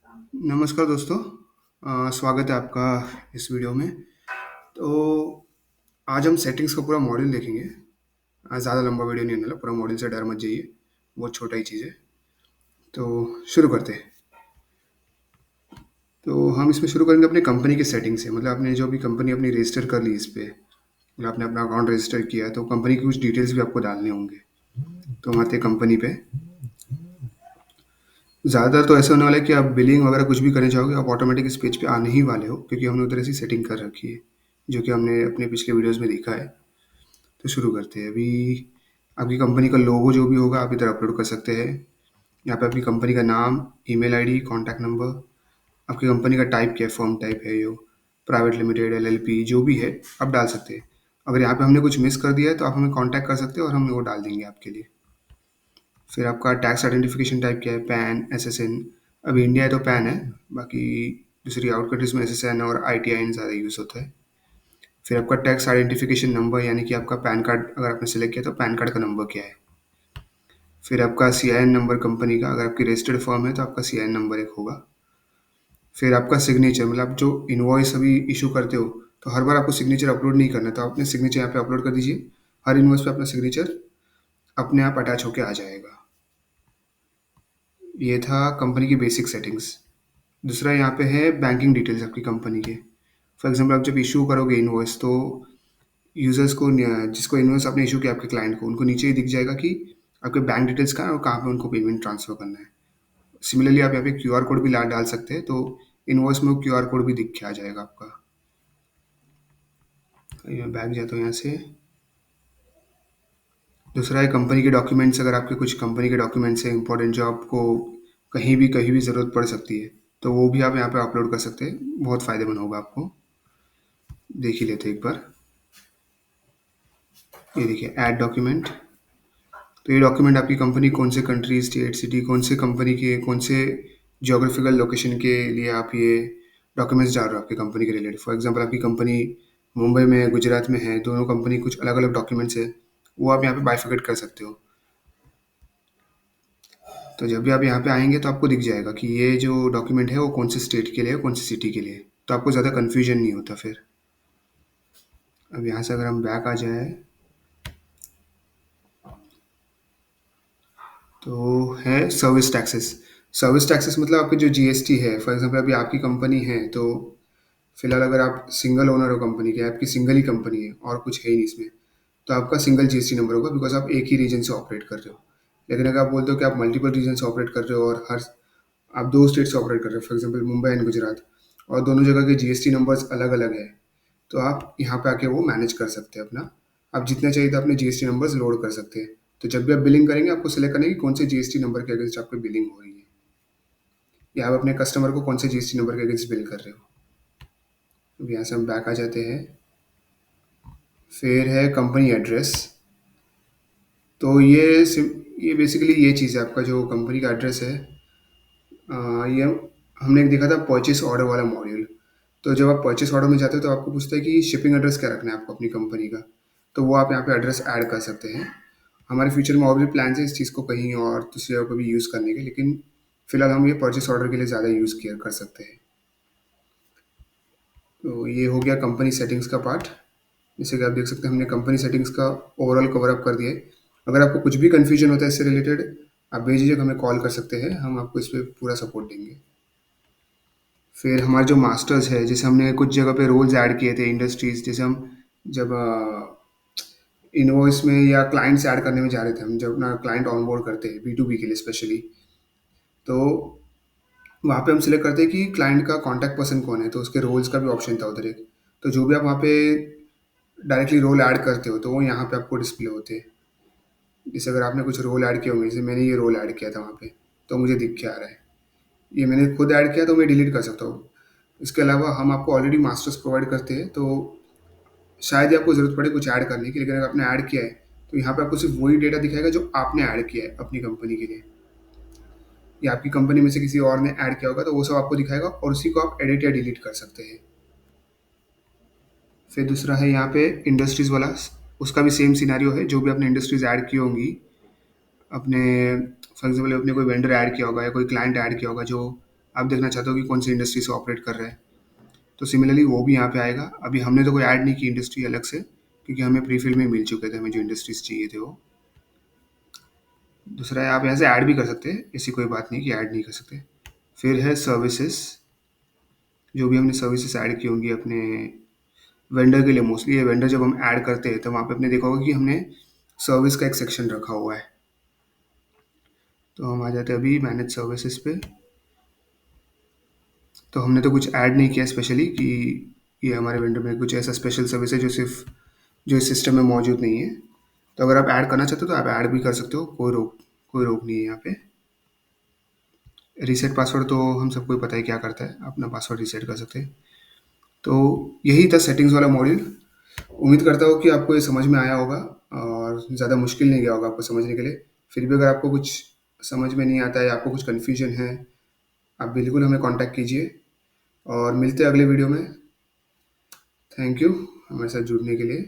नमस्कार दोस्तों। स्वागत है आपका इस वीडियो में। तो आज हम सेटिंग्स का पूरा मॉड्यूल देखेंगे। ज़्यादा लंबा वीडियो नहीं होने वाला, पूरा मॉड्यूल से डर मत जाइए, बहुत छोटा ही चीज़ है। तो शुरू करते हैं। तो हम इसमें शुरू करेंगे अपनी कंपनी की सेटिंग से, मतलब आपने जो भी कंपनी अपनी रजिस्टर कर ली इस पे, मतलब आपने अपना अकाउंट रजिस्टर किया है, तो कंपनी की कुछ डिटेल्स भी आपको डालने होंगे। तो हम आते हैं कंपनी पे। ज़्यादातर तो ऐसा होने वाला है कि आप बिलिंग वगैरह कुछ भी करना चाहोगे, आप ऑटोमेटिक इस पेज पे आने ही वाले हो, क्योंकि हमने उधर ऐसी सेटिंग कर रखी है, जो कि हमने अपने पिछले वीडियोज़ में देखा है। तो शुरू करते हैं। अभी आपकी कंपनी का लोगो जो भी होगा आप इधर अपलोड कर सकते हैं। यहाँ पे आपकी कंपनी का नाम, ईमेल आईडी, कॉन्टैक्ट नंबर, आपकी कंपनी का टाइप क्या है, फर्म टाइप है यो, प्राइवेट लिमिटेड, एलएलपी जो भी है आप डाल सकते हैं। अगर यहाँ पे हमने कुछ मिस कर दिया है तो आप हमें कॉन्टैक्ट कर सकते हैं और हम वो डाल देंगे आपके लिए। फिर आपका टैक्स आइडेंटिफिकेशन टाइप क्या है, पैन, एसएसएन। अभी इंडिया है तो पैन है, बाकी दूसरी आउट कंट्रीज में एसएसएन और आईटीआईएन ज़्यादा यूज़ होता है। फिर आपका टैक्स आइडेंटिफिकेशन नंबर, यानी कि आपका पैन कार्ड अगर आपने सेलेक्ट किया तो पैन कार्ड का नंबर क्या है। फिर आपका सीआईएन नंबर कंपनी का, अगर आपकी रजिस्टर्ड फर्म है तो आपका सीआईएन नंबर एक होगा। फिर आपका सिग्नेचर, मतलब आप जो इनवॉइस अभी इशू करते हो तो हर बार आपको सिग्नेचर अपलोड नहीं करना, तो आप अपने सिग्नेचर यहाँ पे अपलोड कर दीजिए। हर इनवॉइस पे अपना सिग्नेचर अपने आप अटैच होके आ जाएगा। ये था कंपनी की बेसिक सेटिंग्स। दूसरा यहाँ पे है बैंकिंग डिटेल्स आपकी कंपनी के। फॉर एग्जांपल आप जब इशू करोगे इनवॉइस तो यूज़र्स को जिसको इनवॉइस आपने इशू किया आपके क्लाइंट को, उनको नीचे ही दिख जाएगा कि आपके बैंक डिटेल्स कहाँ है और कहाँ पे उनको पेमेंट ट्रांसफ़र करना है। सिमिलरली आप यहाँ पे क्यूआर कोड भी ला डाल सकते हैं, तो इनवॉइस में वो क्यूआर कोड भी दिख के आ जाएगा आपका। अभी मैं बैक जाता हूँ यहाँ से। दूसरा है कंपनी के डॉक्यूमेंट्स, अगर आपके कुछ कंपनी के डॉक्यूमेंट्स हैं इंपॉर्टेंट जो आपको कहीं भी ज़रूरत पड़ सकती है, तो वो भी आप यहाँ पे अपलोड कर सकते हैं, बहुत फ़ायदेमंद होगा आपको। देख ही लेते हैं एक बार। ये देखिए ऐड डॉक्यूमेंट। तो ये डॉक्यूमेंट आपकी कंपनी कौन से कंट्री, स्टेट, सिटी, कौन से कंपनी के कौन से जियोग्राफिकल लोकेशन के लिए आप ये डॉक्यूमेंट्स डाल रहे हो आपकी कंपनी के रिलेटेड। फॉर एग्जांपल आपकी कंपनी मुंबई में है, गुजरात में है, दोनों कंपनी कुछ अलग-अलग डॉक्यूमेंट्स है, वो आप यहाँ पे बाइफरकेट कर सकते हो। तो जब भी आप यहाँ पे आएँगे तो आपको दिख जाएगा कि ये जो डॉक्यूमेंट है वो कौन से स्टेट के लिए है, कौन सी सिटी के लिए है। तो आपको ज़्यादा कन्फ्यूजन नहीं होता फिर। अब यहाँ से अगर हम बैक आ जाएँ तो है सर्विस टैक्सेस। सर्विस टैक्सेस मतलब आपकी जो जीएसटी है, फॉर एग्जांपल अभी आपकी कंपनी है तो फिलहाल अगर आप सिंगल ओनर हो कंपनी के, आपकी सिंगल ही कंपनी है और कुछ है ही नहीं इसमें, तो आपका सिंगल जीएसटी नंबर होगा, बिकॉज आप एक ही रीजन से ऑपरेट कर रहे हो। लेकिन अगर आप बोलते हो कि आप मल्टीपल रीजन से ऑपरेट कर रहे हो और हर आप दो स्टेट से ऑपरेट कर रहे हो, for example Mumbai and Gujarat, और दोनों जगह के जीएसटी नंबर्स अलग अलग है, तो आप यहाँ पे आके वो मैनेज कर सकते हैं अपना। आप जितने चाहिए तो अपने जीएसटी नंबर्स लोड कर सकते हैं। तो जब भी आप बिलिंग करेंगे आपको सेलेक्ट करना है कि कौन से जीएसटी नंबर के अगेंस्ट आपकी बिलिंग हो रही है, या आप अपने कस्टमर को कौन से जीएसटी नंबर के अगेंस्ट बिल कर रहे हो। अब यहाँ से हम बैक आ जाते हैं। फिर है कंपनी एड्रेस। तो ये बेसिकली ये चीज़ है, आपका जो कंपनी का एड्रेस है। ये हमने एक देखा था परचेस ऑर्डर वाला मॉड्यूल। तो जब आप परचेस ऑर्डर में जाते हो तो आपको पूछता है कि शिपिंग एड्रेस क्या रखना है आपको अपनी कंपनी का। तो वो आप यहाँ पे एड्रेस ऐड कर सकते हैं। हमारे फ्यूचर में और भी प्लान है इस चीज़ को कहीं और दूसरी जगह पर भी यूज़ करने के, लेकिन फिलहाल हम ये परचेस ऑर्डर के लिए ज़्यादा यूज़ किया कर सकते हैं। तो ये हो गया कंपनी सेटिंग्स का पार्ट। जैसे कि आप देख सकते हैं हमने कंपनी सेटिंग्स का ओवरऑल कवर अप कर दिया है। अगर आपको कुछ भी कन्फ्यूजन होता है इससे रिलेटेड, आप बेझिझक हमें कॉल कर सकते हैं, हम आपको इस पे पूरा सपोर्ट देंगे। फिर हमारे जो मास्टर्स है, जैसे हमने कुछ जगह पे रोल्स ऐड किए थे इंडस्ट्रीज़, जैसे हम जब इनवॉइस में या क्लाइंट्स ऐड करने में जा रहे थे, हम जब अपना क्लाइंट ऑनबोर्ड करते हैं बी2बी के लिए स्पेशली, तो वहाँ पे हम सिलेक्ट करते हैं कि क्लाइंट का कॉन्टैक्ट पर्सन कौन है, तो उसके रोल्स का भी ऑप्शन था उधर एक। तो जो भी आप वहाँ पे डायरेक्टली रोल ऐड करते हो तो वो यहाँ पे आपको डिस्प्ले होते हैं। जैसे अगर आपने कुछ रोल ऐड किया होंगे, जैसे मैंने ये रोल ऐड किया था वहाँ पे, तो मुझे दिख के आ रहा है। ये मैंने खुद ऐड किया तो मैं डिलीट कर सकता हूँ। इसके अलावा हम आपको ऑलरेडी मास्टर्स प्रोवाइड करते हैं, तो शायद ही आपको ज़रूरत पड़े कुछ ऐड करने की, लेकिन अगर आपने ऐड किया है तो यहाँ पे आपको सिर्फ वही डेटा दिखाएगा जो आपने ऐड किया है अपनी कंपनी के लिए, या आपकी कंपनी में से किसी और ने ऐड किया होगा तो वो सब आपको दिखाएगा और उसी को आप एडिट या डिलीट कर सकते हैं। फिर दूसरा है यहाँ पे इंडस्ट्रीज़ वाला। उसका भी सेम सिनेरियो है, जो भी आपने इंडस्ट्रीज़ ऐड की होंगी अपने, फॉर एग्जाम्पल अपने कोई वेंडर ऐड किया होगा या कोई क्लाइंट ऐड किया होगा जो आप देखना चाहते हो कि कौन सी इंडस्ट्री से ऑपरेट कर रहा है, तो सिमिलरली वो भी यहाँ पे आएगा। अभी हमने तो कोई ऐड नहीं की इंडस्ट्री अलग से, क्योंकि हमें प्रीफिल में मिल चुके थे हमें जो इंडस्ट्रीज चाहिए थे वो। दूसरा है आप यहाँ से ऐड भी कर सकते हैं, ऐसी कोई बात नहीं कि ऐड नहीं कर सकते। फिर है सर्विसेज, जो भी हमने सर्विसेज ऐड की होंगी अपने वेंडर के लिए। मोस्टली ये वेंडर जब हम ऐड करते हैं तो वहाँ पे आपने देखा होगा कि हमने सर्विस का एक सेक्शन रखा हुआ है। तो हम आ जाते हैं अभी मैनेज सर्विसेज पे। तो हमने तो कुछ ऐड नहीं किया स्पेशली कि ये हमारे वेंडर में कुछ ऐसा स्पेशल सर्विस है जो इस सिस्टम में मौजूद नहीं है। तो अगर आप ऐड करना चाहते हो तो आप ऐड भी कर सकते हो, कोई रोक नहीं है यहाँ पे। रीसेट पासवर्ड तो हम सबको ही पता है क्या करता है, अपना पासवर्ड रीसेट कर सकते हैं। तो यही था सेटिंग्स वाला मॉड्यूल। उम्मीद करता हूँ कि आपको ये समझ में आया होगा और ज़्यादा मुश्किल नहीं गया होगा आपको समझने के लिए। फिर भी अगर आपको कुछ समझ में नहीं आता है, आपको कुछ कन्फ्यूजन है, आप बिल्कुल हमें कॉन्टैक्ट कीजिए और मिलते हैं अगले वीडियो में। थैंक यू हमारे साथ जुड़ने के लिए।